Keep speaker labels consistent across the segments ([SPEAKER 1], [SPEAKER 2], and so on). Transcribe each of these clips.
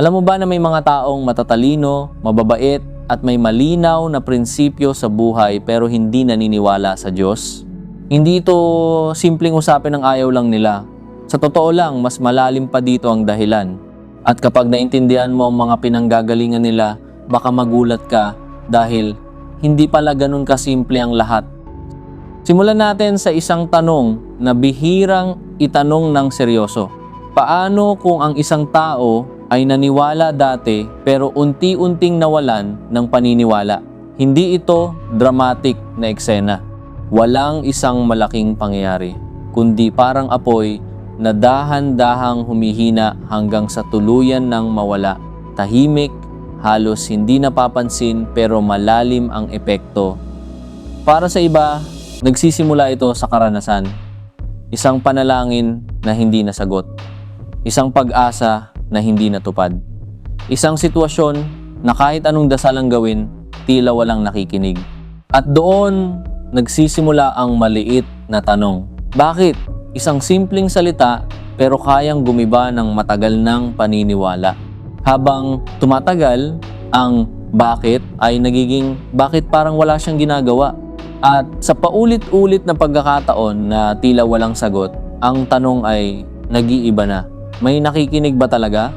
[SPEAKER 1] Alam mo ba na may mga taong matatalino, mababait, at may malinaw na prinsipyo sa buhay pero hindi naniniwala sa Diyos? Hindi ito simpleng usapin ng ayaw lang nila. Sa totoo lang, mas malalim pa dito ang dahilan. At kapag naintindihan mo ang mga pinanggagalingan nila, baka magulat ka dahil hindi pala ganun kasimple ang lahat. Simulan natin sa isang tanong na bihirang itanong ng seryoso. Paano kung ang isang tao ay naniwala dati pero unti-unting nawalan ng paniniwala? Hindi ito dramatic na eksena. Walang isang malaking pangyayari, kundi parang apoy na dahan-dahang humihina hanggang sa tuluyan ng mawala. Tahimik, halos hindi napapansin pero malalim ang epekto. Para sa iba, nagsisimula ito sa karanasan. Isang panalangin na hindi nasagot. Isang pag-asa na hindi natupad. Isang sitwasyon na kahit anong dasal ang gawin, tila walang nakikinig. At doon, nagsisimula ang maliit na tanong. Bakit? Isang simpleng salita pero kayang gumiba ng matagal ng paniniwala. Habang tumatagal, ang bakit ay nagiging bakit parang wala siyang ginagawa. At sa paulit-ulit na pagkakataon na tila walang sagot, ang tanong ay nag-iiba na. May nakikinig ba talaga?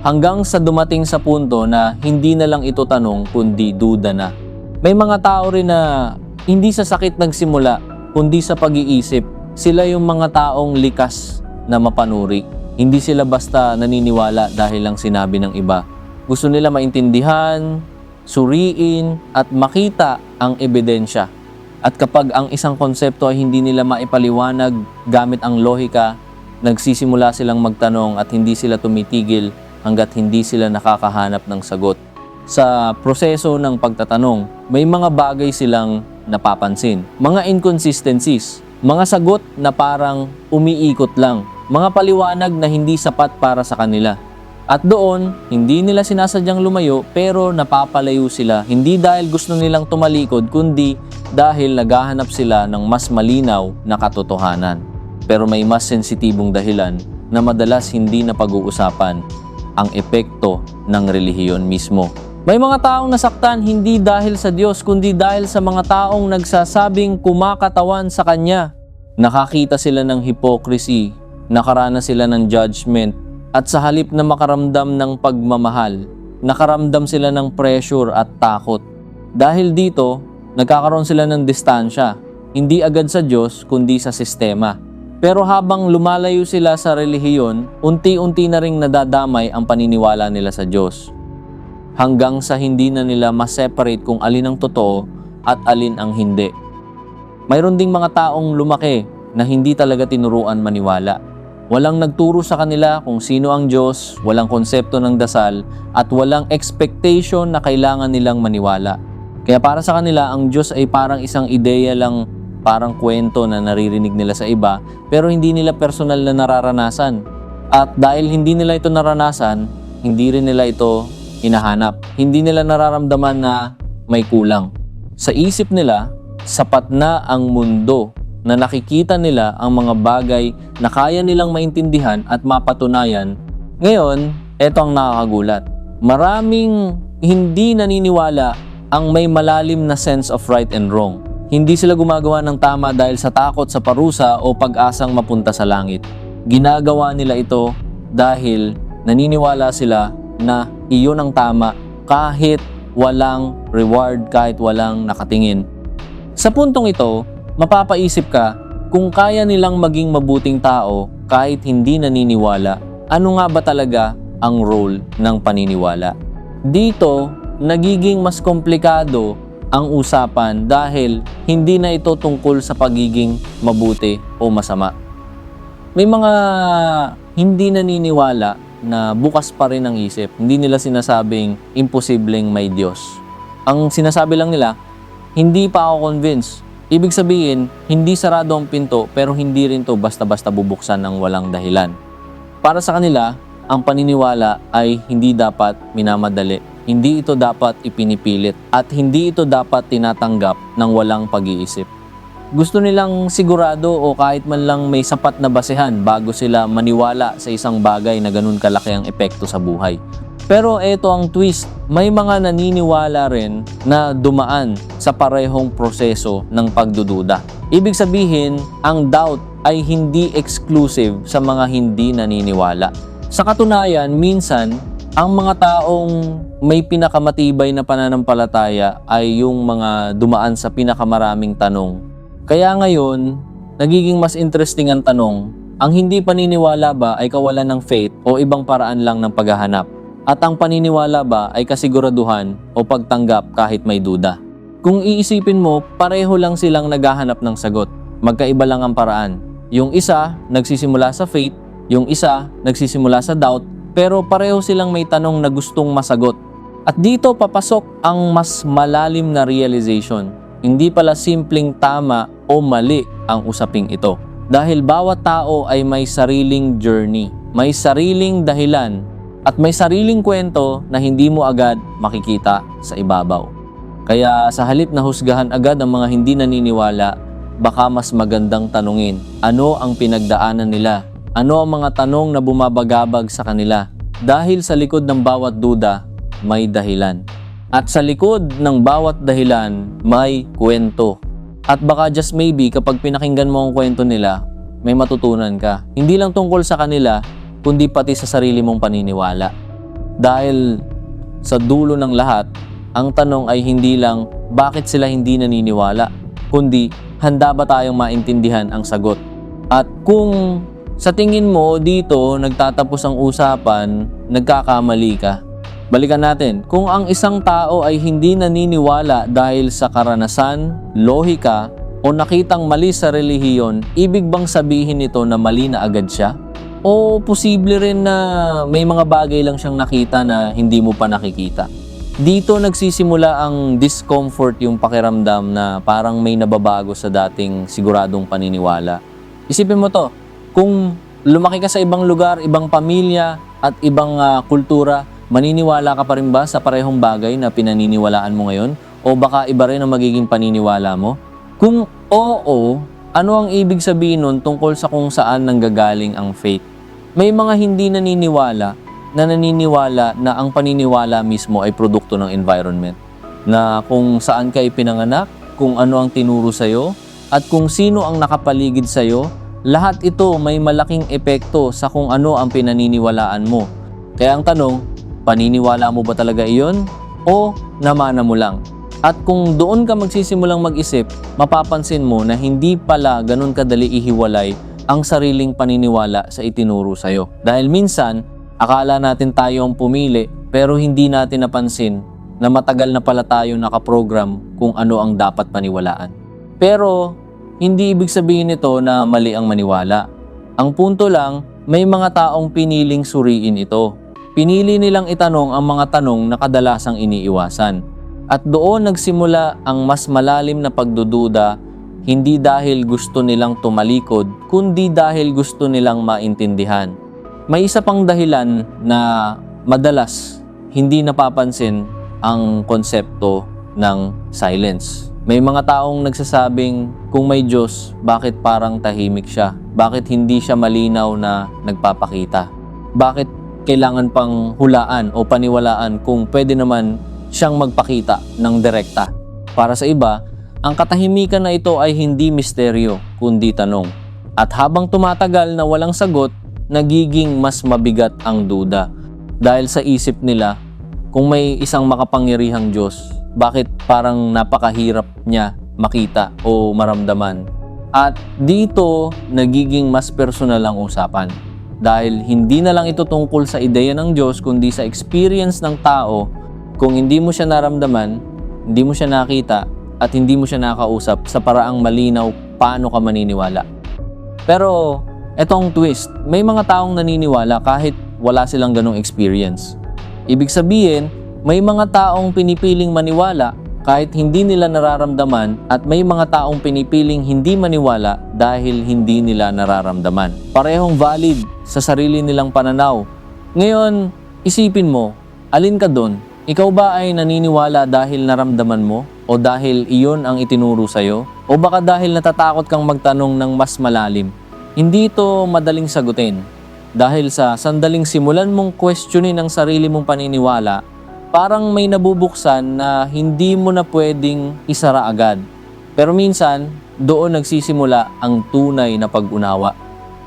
[SPEAKER 1] Hanggang sa dumating sa punto na hindi na lang ito tanong kundi duda na. May mga tao rin na hindi sa sakit nagsimula kundi sa pag-iisip. Sila yung mga taong likas na mapanuri. Hindi sila basta naniniwala dahil lang sinabi ng iba. Gusto nila maintindihan, suriin at makita ang ebidensya. At kapag ang isang konsepto ay hindi nila maipaliwanag gamit ang lohika, nagsisimula silang magtanong at hindi sila tumitigil hanggat hindi sila nakakahanap ng sagot. Sa proseso ng pagtatanong, may mga bagay silang napapansin. Mga inconsistencies, mga sagot na parang umiikot lang, mga paliwanag na hindi sapat para sa kanila. At doon, hindi nila sinasadyang lumayo pero napapalayo sila hindi dahil gusto nilang tumalikod kundi dahil naghahanap sila ng mas malinaw na katotohanan. Pero may mas sensitibong dahilan na madalas hindi na pag-uusapan, ang epekto ng relihiyon mismo. May mga taong nasaktan hindi dahil sa Diyos kundi dahil sa mga taong nagsasabing kumakatawan sa Kanya. Nakakita sila ng hypocrisy, nakaranas sila ng judgment, at sa halip na makaramdam ng pagmamahal, nakaramdam sila ng pressure at takot. Dahil dito, nagkakaroon sila ng distansya, hindi agad sa Diyos kundi sa sistema. Pero habang lumalayo sila sa relihiyon, unti-unti na ring nadadamay ang paniniwala nila sa Diyos. Hanggang sa hindi na nila ma-separate kung alin ang totoo at alin ang hindi. Mayroon ding mga taong lumaki na hindi talaga tinuruan maniwala. Walang nagturo sa kanila kung sino ang Diyos, walang konsepto ng dasal, at walang expectation na kailangan nilang maniwala. Kaya para sa kanila, ang Diyos ay parang isang ideya lang, parang kwento na naririnig nila sa iba, pero hindi nila personal na nararanasan. At dahil hindi nila ito naranasan, hindi rin nila ito hinahanap. Hindi nila nararamdaman na may kulang. Sa isip nila, sapat na ang mundo na nakikita nila ang mga bagay na kaya nilang maintindihan at mapatunayan. Ngayon, eto ang nakakagulat. Maraming hindi naniniwala ang may malalim na sense of right and wrong. Hindi sila gumagawa ng tama dahil sa takot sa parusa o pag-asang mapunta sa langit. Ginagawa nila ito dahil naniniwala sila na iyon ang tama kahit walang reward, kahit walang nakatingin. Sa puntong ito, mapapaisip ka kung kaya nilang maging mabuting tao kahit hindi naniniwala, ano nga ba talaga ang role ng paniniwala? Dito, nagiging mas komplikado ang usapan dahil hindi na ito tungkol sa pagiging mabuti o masama. May mga hindi naniniwala na bukas pa rin ang isip. Hindi nila sinasabing imposibleng may Diyos. Ang sinasabi lang nila, hindi pa ako convinced. Ibig sabihin, hindi sarado ang pinto pero hindi rin to basta-basta bubuksan ng walang dahilan. Para sa kanila, ang paniniwala ay hindi dapat minamadali. Hindi ito dapat ipinipilit at hindi ito dapat tinatanggap ng walang pag-iisip. Gusto nilang sigurado o kahit man lang may sapat na basehan bago sila maniwala sa isang bagay na ganun kalaki ang epekto sa buhay. Pero eto ang twist, may mga naniniwala rin na dumaan sa parehong proseso ng pagdududa. Ibig sabihin, ang doubt ay hindi exclusive sa mga hindi naniniwala. Sa katunayan, minsan, ang mga taong may pinakamatibay na pananampalataya ay yung mga dumaan sa pinakamaraming tanong. Kaya ngayon, nagiging mas interesting ang tanong, ang hindi paniniwala ba ay kawalan ng faith o ibang paraan lang ng paghahanap? At ang paniniwala ba ay kasiguraduhan o pagtanggap kahit may duda? Kung iisipin mo, pareho lang silang naghahanap ng sagot. Magkaiba lang ang paraan. Yung isa, nagsisimula sa faith, yung isa, nagsisimula sa doubt, pero pareho silang may tanong na gustong masagot. At dito papasok ang mas malalim na realization. Hindi pala simpleng tama o mali ang usaping ito. Dahil bawat tao ay may sariling journey, may sariling dahilan, at may sariling kwento na hindi mo agad makikita sa ibabaw. Kaya sa halip na husgahan agad ang mga hindi naniniwala, baka mas magandang tanungin, ano ang pinagdaanan nila? Ano ang mga tanong na bumabagabag sa kanila? Dahil sa likod ng bawat duda, may dahilan. At sa likod ng bawat dahilan, may kwento. At baka just maybe kapag pinakinggan mo ang kwento nila, may matutunan ka. Hindi lang tungkol sa kanila, kundi pati sa sarili mong paniniwala. Dahil sa dulo ng lahat, ang tanong ay hindi lang bakit sila hindi naniniwala, kundi handa ba tayong maintindihan ang sagot. At kung sa tingin mo dito nagtatapos ang usapan, nagkakamali ka. Balikan natin, kung ang isang tao ay hindi naniniwala dahil sa karanasan, lohika, o nakitang mali sa relihiyon, ibig bang sabihin nito na mali na agad siya? O posible rin na may mga bagay lang siyang nakita na hindi mo pa nakikita? Dito nagsisimula ang discomfort, yung pakiramdam na parang may nababago sa dating siguradong paniniwala. Isipin mo to, kung lumaki ka sa ibang lugar, ibang pamilya, at ibang kultura, maniniwala ka pa rin ba sa parehong bagay na pinaniniwalaan mo ngayon? O baka iba rin ang magiging paniniwala mo? Kung oo, ano ang ibig sabihin nun tungkol sa kung saan nanggagaling ang faith? May mga hindi naniniwala na ang paniniwala mismo ay produkto ng environment. Na kung saan ka ipinanganak, kung ano ang tinuro sa'yo, at kung sino ang nakapaligid sa'yo, lahat ito may malaking epekto sa kung ano ang pinaniniwalaan mo. Kaya ang tanong, paniniwala mo ba talaga iyon o namana mo lang? At kung doon ka magsisimulang mag-isip, mapapansin mo na hindi pala ganun kadali ihiwalay ang sariling paniniwala sa itinuro sa'yo. Dahil minsan, akala natin tayo ang pumili pero hindi natin napansin na matagal na pala tayo nakaprogram kung ano ang dapat paniwalaan. Pero hindi ibig sabihin nito na mali ang maniwala. Ang punto lang, may mga taong piniling suriin ito. Pinili nilang itanong ang mga tanong na kadalasang iniiwasan. At doon nagsimula ang mas malalim na pagdududa, hindi dahil gusto nilang tumalikod, kundi dahil gusto nilang maintindihan. May isa pang dahilan na madalas hindi napapansin ang konsepto ng silence. May mga taong nagsasabing, kung may Diyos, bakit parang tahimik siya? Bakit hindi siya malinaw na nagpapakita? Bakit kailangan pang hulaan o paniwalaan kung pwede naman siyang magpakita ng direkta? Para sa iba, ang katahimikan na ito ay hindi misteryo, kundi tanong. At habang tumatagal na walang sagot, nagiging mas mabigat ang duda. Dahil sa isip nila, kung may isang makapangyarihang Diyos, bakit parang napakahirap niya makita o maramdaman? At dito, nagiging mas personal ang usapan. Dahil hindi na lang ito tungkol sa ideya ng Diyos, kundi sa experience ng tao. Kung hindi mo siya naramdaman, hindi mo siya nakita, at hindi mo siya nakausap sa paraang malinaw, paano ka maniniwala? Pero, etong twist, may mga taong naniniwala kahit wala silang ganong experience. Ibig sabihin, may mga taong pinipiling maniwala kahit hindi nila nararamdaman, at may mga taong pinipiling hindi maniwala dahil hindi nila nararamdaman. Parehong valid sa sarili nilang pananaw. Ngayon, isipin mo, alin ka doon? Ikaw ba ay naniniwala dahil naramdaman mo? O dahil iyon ang itinuro sa'yo? O baka dahil natatakot kang magtanong ng mas malalim? Hindi ito madaling sagutin. Dahil sa sandaling simulan mong questionin ang sarili mong paniniwala, parang may nabubuksan na hindi mo na pwedeng isara agad. Pero minsan, doon nagsisimula ang tunay na pag-unawa.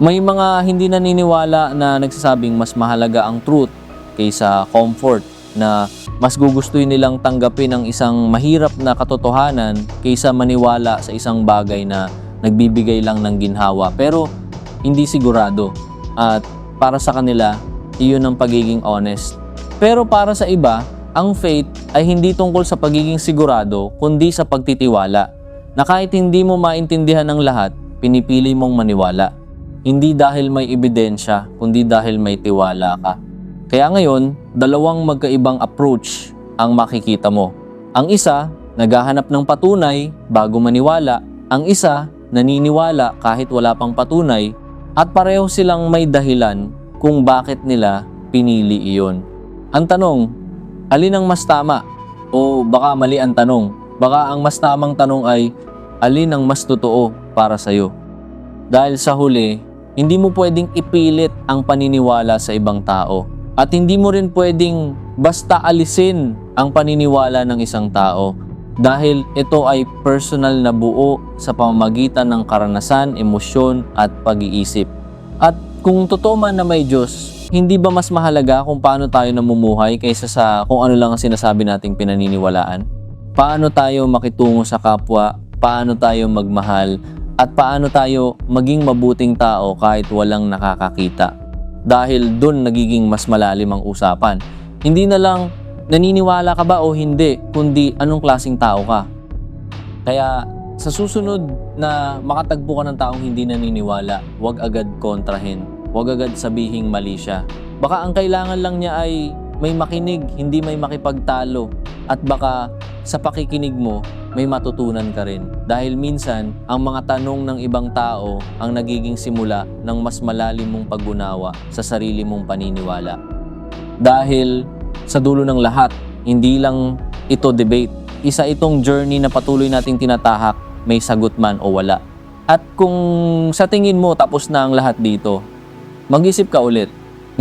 [SPEAKER 1] May mga hindi naniniwala na nagsasabing mas mahalaga ang truth kaysa comfort, na mas gugustuhin nilang tanggapin ang isang mahirap na katotohanan kaysa maniwala sa isang bagay na nagbibigay lang ng ginhawa pero hindi sigurado. At para sa kanila, iyon ang pagiging honest. Pero para sa iba, ang faith ay hindi tungkol sa pagiging sigurado kundi sa pagtitiwala, na kahit hindi mo maintindihan ng lahat, pinipili mong maniwala. Hindi dahil may ebidensya, kundi dahil may tiwala ka. Kaya ngayon, dalawang magkaibang approach ang makikita mo. Ang isa, naghahanap ng patunay bago maniwala. Ang isa, naniniwala kahit wala pang patunay. At pareho silang may dahilan kung bakit nila pinili iyon. Ang tanong, alin ang mas tama? O baka mali ang tanong. Baka ang mas tamang tanong ay, alin ang mas totoo para sa'yo? Dahil sa huli, hindi mo pwedeng ipilit ang paniniwala sa ibang tao. At hindi mo rin pwedeng basta alisin ang paniniwala ng isang tao dahil ito ay personal na buo sa pamamagitan ng karanasan, emosyon at pag-iisip. At kung totoo man na may Diyos, hindi ba mas mahalaga kung paano tayo namumuhay kaysa sa kung ano lang ang sinasabi nating pinaniniwalaan? Paano tayo makitungo sa kapwa, paano tayo magmahal, at paano tayo maging mabuting tao kahit walang nakakakita? Dahil doon nagiging mas malalim ang usapan. Hindi na lang naniniwala ka ba o hindi, kundi anong klaseng tao ka. Kaya sa susunod na makatagpo ka ng taong hindi naniniwala, huwag agad kontrahin, huwag agad sabihing mali siya. Baka ang kailangan lang niya ay may makinig, hindi may makipagtalo. At baka sa pakikinig mo, may matutunan ka rin. Dahil minsan, ang mga tanong ng ibang tao ang nagiging simula ng mas malalim mong pag-unawa sa sarili mong paniniwala. Dahil sa dulo ng lahat, hindi lang ito debate. Isa itong journey na patuloy nating tinatahak, may sagot man o wala. At kung sa tingin mo tapos na ang lahat dito, mag-isip ka ulit.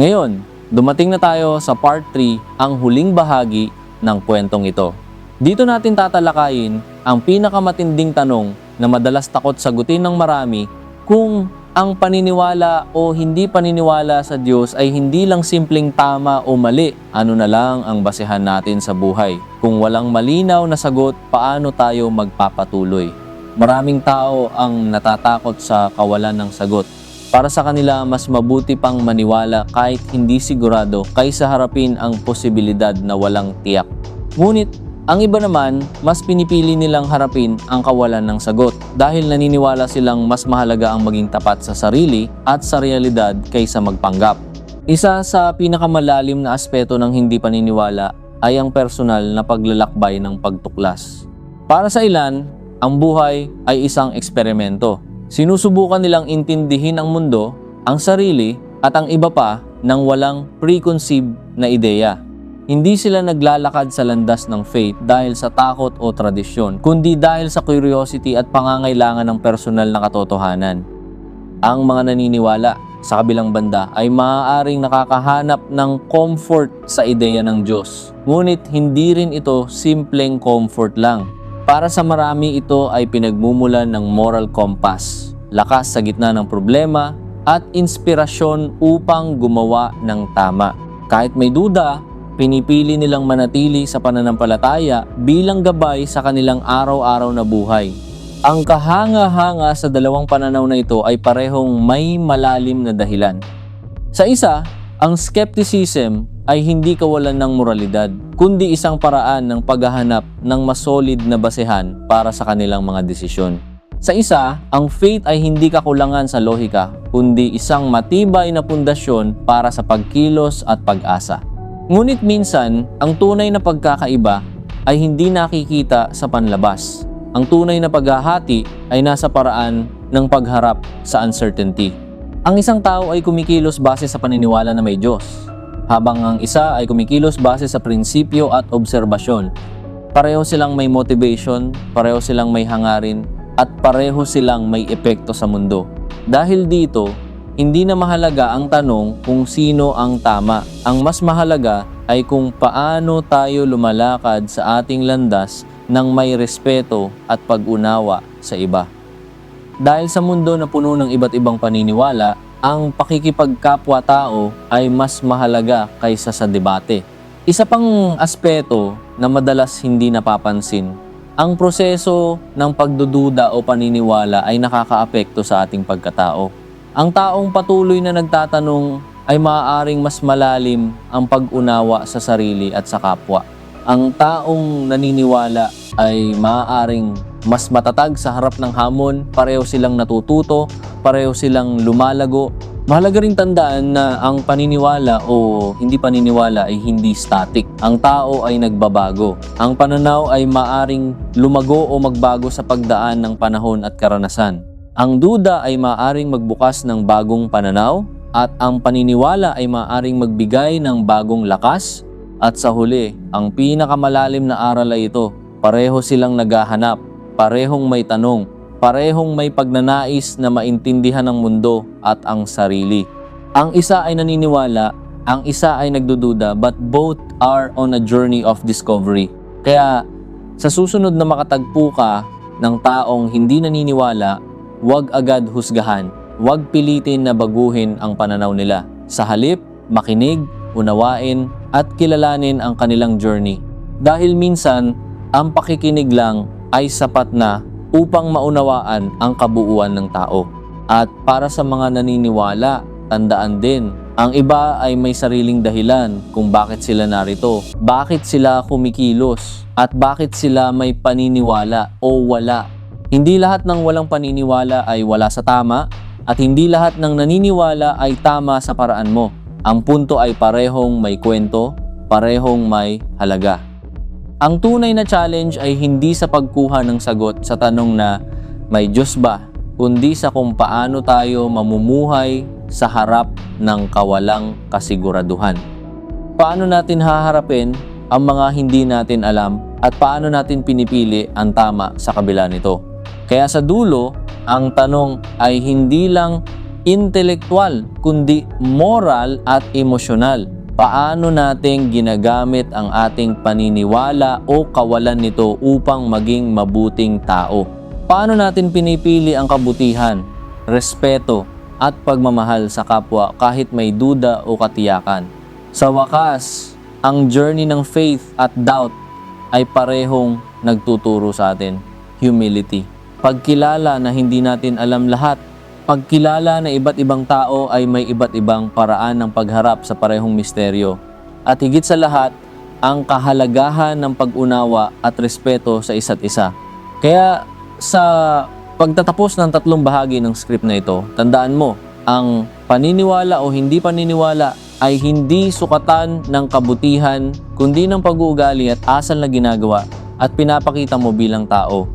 [SPEAKER 1] Ngayon, dumating na tayo sa part 3, ang huling bahagi ng kwentong ito. Dito natin tatalakayin ang pinakamatinding tanong na madalas takot sagutin ng marami, kung ang paniniwala o hindi paniniwala sa Diyos ay hindi lang simpleng tama o mali. Ano na lang ang basehan natin sa buhay? Kung walang malinaw na sagot, paano tayo magpapatuloy? Maraming tao ang natatakot sa kawalan ng sagot. Para sa kanila, mas mabuti pang maniwala kahit hindi sigurado kaysa harapin ang posibilidad na walang tiyak. Ngunit, ang iba naman, mas pinipili nilang harapin ang kawalan ng sagot dahil naniniwala silang mas mahalaga ang maging tapat sa sarili at sa realidad kaysa magpanggap. Isa sa pinakamalalim na aspeto ng hindi paniniwala ay ang personal na paglalakbay ng pagtuklas. Para sa ilan, ang buhay ay isang eksperimento. Sinusubukan nilang intindihin ang mundo, ang sarili at ang iba pa nang walang preconceived na ideya. Hindi sila naglalakad sa landas ng faith dahil sa takot o tradisyon, kundi dahil sa curiosity at pangangailangan ng personal na katotohanan. Ang mga naniniwala sa kabilang banda ay maaaring nakakahanap ng comfort sa ideya ng Diyos. Ngunit hindi rin ito simpleng comfort lang. Para sa marami, ito ay pinagmumulan ng moral compass, lakas sa gitna ng problema at inspirasyon upang gumawa ng tama. Kahit may duda, pinipili nilang manatili sa pananampalataya bilang gabay sa kanilang araw-araw na buhay. Ang kahanga-hanga sa dalawang pananaw na ito ay parehong may malalim na dahilan. Sa isa, ang skepticism ay hindi kawalan ng moralidad, kundi isang paraan ng paghahanap ng mas solid na basehan para sa kanilang mga desisyon. Sa isa, ang faith ay hindi kakulangan sa lohika, kundi isang matibay na pundasyon para sa pagkilos at pag-asa. Ngunit minsan, ang tunay na pagkakaiba ay hindi nakikita sa panlabas. Ang tunay na paghahati ay nasa paraan ng pagharap sa uncertainty. Ang isang tao ay kumikilos base sa paniniwala na may Diyos. habang ang isa ay kumikilos base sa prinsipyo at obserbasyon. Pareho silang may motivation, pareho silang may hangarin, at pareho silang may epekto sa mundo. Dahil dito, hindi na mahalaga ang tanong kung sino ang tama. Ang mas mahalaga ay kung paano tayo lumalakad sa ating landas ng may respeto at pag-unawa sa iba. Dahil sa mundo na puno ng iba't ibang paniniwala, ang pakikipagkapwa-tao ay mas mahalaga kaysa sa debate. Isa pang aspeto na madalas hindi napapansin, ang proseso ng pagdududa o paniniwala ay nakakaapekto sa ating pagkatao. Ang taong patuloy na nagtatanong ay maaaring mas malalim ang pag-unawa sa sarili at sa kapwa. Ang taong naniniwala ay maaaring mas matatag sa harap ng hamon, pareho silang natututo, pareho silang lumalago. Mahalaga ring tandaan na ang paniniwala o hindi paniniwala ay hindi static. Ang tao ay nagbabago. Ang pananaw ay maaring lumago o magbago sa pagdaan ng panahon at karanasan. Ang duda ay maaring magbukas ng bagong pananaw at ang paniniwala ay maaring magbigay ng bagong lakas. At sa huli, ang pinakamalalim na aral ay ito. Pareho silang naghahanap, parehong may tanong, parehong may pagnanais na maintindihan ang mundo at ang sarili. Ang isa ay naniniwala, ang isa ay nagdududa, but both are on a journey of discovery. Kaya sa susunod na makatagpo ka ng taong hindi naniniwala, huwag agad husgahan, huwag pilitin na baguhin ang pananaw nila. Sa halip, makinig, unawain, at kilalanin ang kanilang journey. Dahil minsan, ang pakikinig lang ay sapat na upang maunawaan ang kabuuan ng tao. At para sa mga naniniwala, tandaan din, ang iba ay may sariling dahilan kung bakit sila narito, bakit sila kumikilos, at bakit sila may paniniwala o wala. Hindi lahat ng walang paniniwala ay wala sa tama, at hindi lahat ng naniniwala ay tama sa paraan mo. Ang punto ay parehong may kwento, parehong may halaga. Ang tunay na challenge ay hindi sa pagkuha ng sagot sa tanong na may Diyos ba, kundi sa kung paano tayo mamumuhay sa harap ng kawalang kasiguraduhan. Paano natin haharapin ang mga hindi natin alam at paano natin pinipili ang tama sa kabila nito. Kaya sa dulo, ang tanong ay hindi lang intelektual, kundi moral at emosyonal. Paano natin ginagamit ang ating paniniwala o kawalan nito upang maging mabuting tao? Paano natin pinipili ang kabutihan, respeto, at pagmamahal sa kapwa kahit may duda o katiyakan? Sa wakas, ang journey ng faith at doubt ay parehong nagtuturo sa atin. Humility. Pagkilala na hindi natin alam lahat. Pagkilala na iba't ibang tao ay may iba't ibang paraan ng pagharap sa parehong misteryo. At higit sa lahat, ang kahalagahan ng pag-unawa at respeto sa isa't isa. Kaya sa pagtatapos ng 3 bahagi ng script na ito, tandaan mo, ang paniniwala o hindi paniniwala ay hindi sukatan ng kabutihan, kundi ng pag-uugali at asal na ginagawa at pinapakita mo bilang tao.